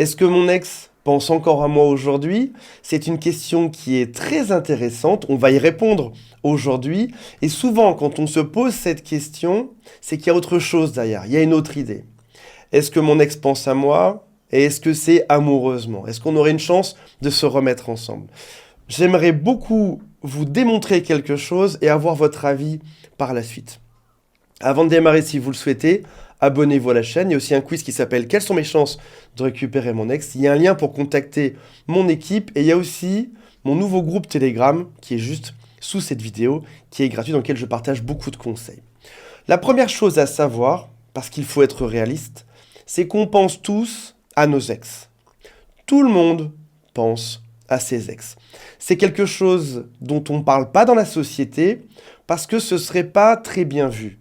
Est-ce que mon ex pense encore à moi aujourd'hui? C'est une question qui est très intéressante. On va y répondre aujourd'hui. Et souvent, quand on se pose cette question, c'est qu'il y a autre chose derrière. Il y a une autre idée. Est-ce que mon ex pense à moi? Et est-ce que c'est amoureusement? Est-ce qu'on aurait une chance de se remettre ensemble? J'aimerais beaucoup vous démontrer quelque chose et avoir votre avis par la suite. Avant de démarrer, si vous le souhaitez, abonnez-vous à la chaîne. Il y a aussi un quiz qui s'appelle Quelles sont mes chances de récupérer mon ex? Il y a un lien pour contacter mon équipe et il y a aussi mon nouveau groupe Telegram qui est juste sous cette vidéo, qui est gratuit, dans lequel je partage beaucoup de conseils. La première chose à savoir, parce qu'il faut être réaliste, c'est qu'on pense tous à nos ex. Tout le monde pense à ses ex. C'est quelque chose dont on ne parle pas dans la société parce que ce ne serait pas très bien vu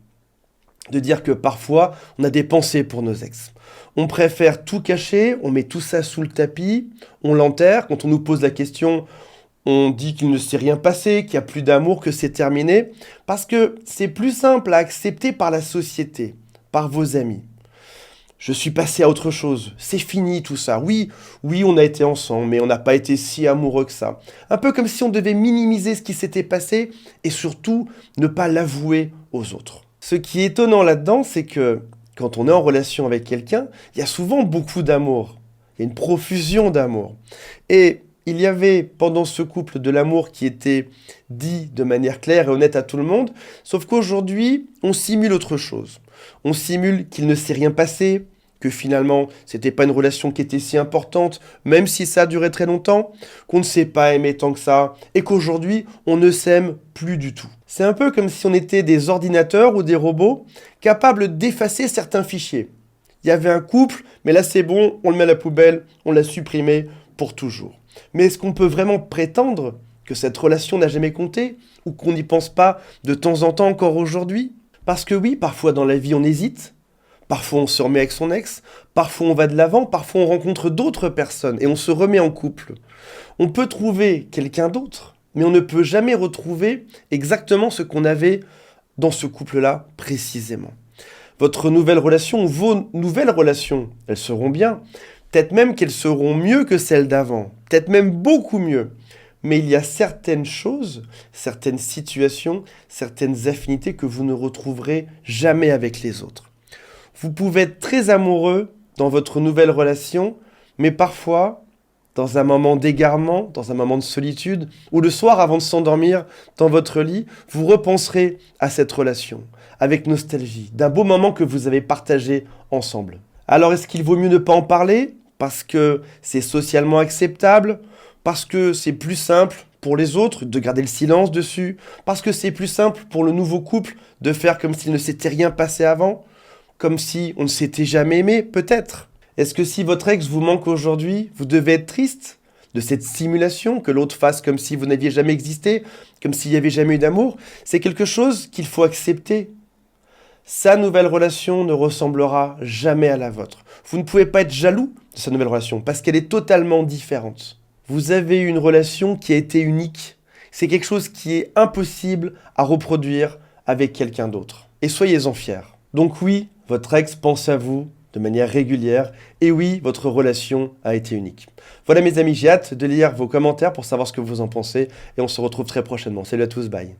de dire que parfois on a des pensées pour nos ex. On préfère tout cacher, on met tout ça sous le tapis, on l'enterre. Quand on nous pose la question, on dit qu'il ne s'est rien passé, qu'il n'y a plus d'amour, que c'est terminé, parce que c'est plus simple à accepter par la société, par vos amis. Je suis passé à autre chose, c'est fini tout ça. Oui, on a été ensemble, mais on n'a pas été si amoureux que ça. Un peu comme si on devait minimiser ce qui s'était passé et surtout ne pas l'avouer aux autres. Ce qui est étonnant là-dedans, c'est que quand on est en relation avec quelqu'un, il y a souvent beaucoup d'amour. Il y a une profusion d'amour. Et il y avait pendant ce couple de l'amour qui était dit de manière claire et honnête à tout le monde, sauf qu'aujourd'hui, on simule autre chose. On simule qu'il ne s'est rien passé, que finalement, c'était pas une relation qui était si importante, même si ça a duré très longtemps, qu'on ne s'est pas aimé tant que ça, et qu'aujourd'hui, on ne s'aime plus du tout. C'est un peu comme si on était des ordinateurs ou des robots capables d'effacer certains fichiers. Il y avait un couple, mais là c'est bon, on le met à la poubelle, on l'a supprimé pour toujours. Mais est-ce qu'on peut vraiment prétendre que cette relation n'a jamais compté, ou qu'on n'y pense pas de temps en temps encore aujourd'hui? Parce que oui, parfois dans la vie on hésite, parfois on se remet avec son ex, parfois on va de l'avant, parfois on rencontre d'autres personnes et on se remet en couple. On peut trouver quelqu'un d'autre, mais on ne peut jamais retrouver exactement ce qu'on avait dans ce couple-là précisément. Votre nouvelle relation, vos nouvelles relations, elles seront bien. Peut-être même qu'elles seront mieux que celles d'avant. Peut-être même beaucoup mieux. Mais il y a certaines choses, certaines situations, certaines affinités que vous ne retrouverez jamais avec les autres. Vous pouvez être très amoureux dans votre nouvelle relation, mais parfois, dans un moment d'égarement, dans un moment de solitude, ou le soir avant de s'endormir dans votre lit, vous repenserez à cette relation, avec nostalgie, d'un beau moment que vous avez partagé ensemble. Alors est-ce qu'il vaut mieux ne pas en parler, parce que c'est socialement acceptable, parce que c'est plus simple pour les autres de garder le silence dessus, parce que c'est plus simple pour le nouveau couple de faire comme s'il ne s'était rien passé avant, comme si on ne s'était jamais aimé, peut-être? Est-ce que si votre ex vous manque aujourd'hui, vous devez être triste de cette simulation, que l'autre fasse comme si vous n'aviez jamais existé, comme s'il n'y avait jamais eu d'amour? C'est quelque chose qu'il faut accepter. Sa nouvelle relation ne ressemblera jamais à la vôtre. Vous ne pouvez pas être jaloux de sa nouvelle relation parce qu'elle est totalement différente. Vous avez eu une relation qui a été unique. C'est quelque chose qui est impossible à reproduire avec quelqu'un d'autre. Et soyez-en fiers. Donc oui, votre ex pense à vous de manière régulière. Et oui, votre relation a été unique. Voilà mes amis, j'ai hâte de lire vos commentaires pour savoir ce que vous en pensez. Et on se retrouve très prochainement. Salut à tous, bye.